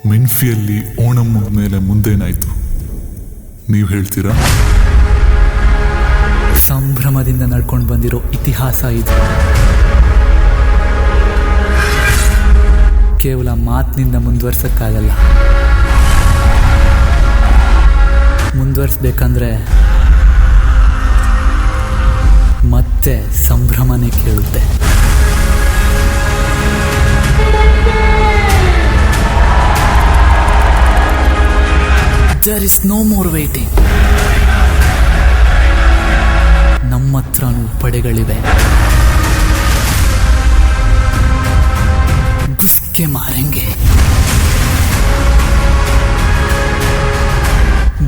ಮೆನ್ಫಿಯಲ್ಲಿ ಓಣಂ ಮುಗಿದ್ಮೇಲೆ ಮುಂದೇನಾಯ್ತು ನೀವು ಹೇಳ್ತೀರಾ? ಸಂಭ್ರಮದಿಂದ ನಡ್ಕೊಂಡು ಬಂದಿರೋ ಇತಿಹಾಸ ಇದು. ಕೇವಲ ಮಾತಿನಿಂದ ಮುಂದುವರ್ಸಕ್ಕಾಗಲ್ಲ. ಮುಂದುವರ್ಸ್ಬೇಕಂದ್ರೆ ಮತ್ತೆ ಸಂಭ್ರಮನೇ ಕೇಳುತ್ತೆ. There is no more waiting. ನಮ್ಮ ಹತ್ರನೂ ಪಡೆಗಳಿವೆ. ಗುಸ್ಕೆ ಮಾರೆಂಗೆ.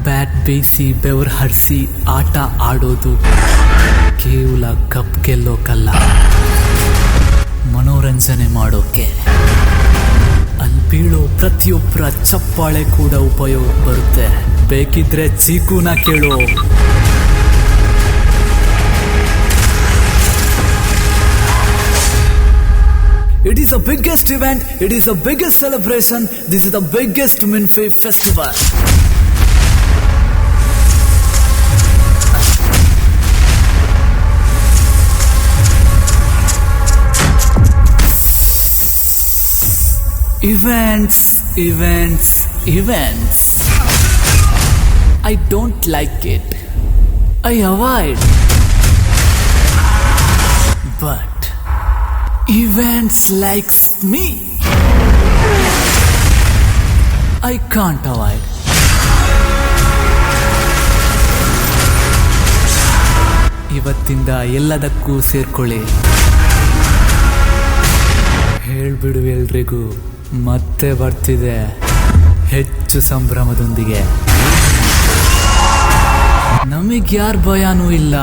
ಬ್ಯಾಟ್ ಬೇಯಿಸಿ ಬೆವರು ಹರಿಸಿ ಆಟ ಆಡೋದು ಕೇವಲ ಕಪ್ ಗೆಲ್ಲೋಕಲ್ಲ, ಮನೋರಂಜನೆ ಮಾಡೋಕೆ. ಅಲ್ಲಿ ಬೀಳೋ ಪ್ರತಿಯೊಬ್ಬರ ಚಪ್ಪಾಳೆ ಕೂಡ ಉಪಯೋಗ ಬರುತ್ತೆ. ಬೇಕಿದ್ರೆ ಚೀಕೂನ ಕೇಳೋ. It is the biggest event, it is the biggest celebration, this is the biggest Minfi festival. Events, events, events. I don't like it. I avoid. But events likes me. I can't avoid. ಇವತ್ತಿಂದ ಎಲ್ಲದಕ್ಕೂ ಸೇರ್ಕೊಳ್ಳಿ. ಹೇಳ್ಬಿಡು ಎಲ್ರಿಗೂ, ಮತ್ತೆ ಬರ್ತಿದೆ ಹೆಚ್ಚು ಸಂಭ್ರಮದೊಂದಿಗೆ. ನಮಗ್ಯಾರ ಭಯನೂ ಇಲ್ಲ.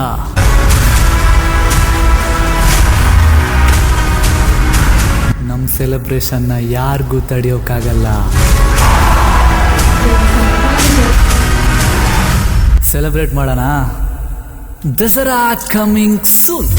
ನಮ್ಮ ಸೆಲೆಬ್ರೇಷನ್ನ ಯಾರಿಗೂ ತಡೆಯೋಕ್ಕಾಗಲ್ಲ. ಸೆಲೆಬ್ರೇಟ್ ಮಾಡೋಣ. Dasara coming soon.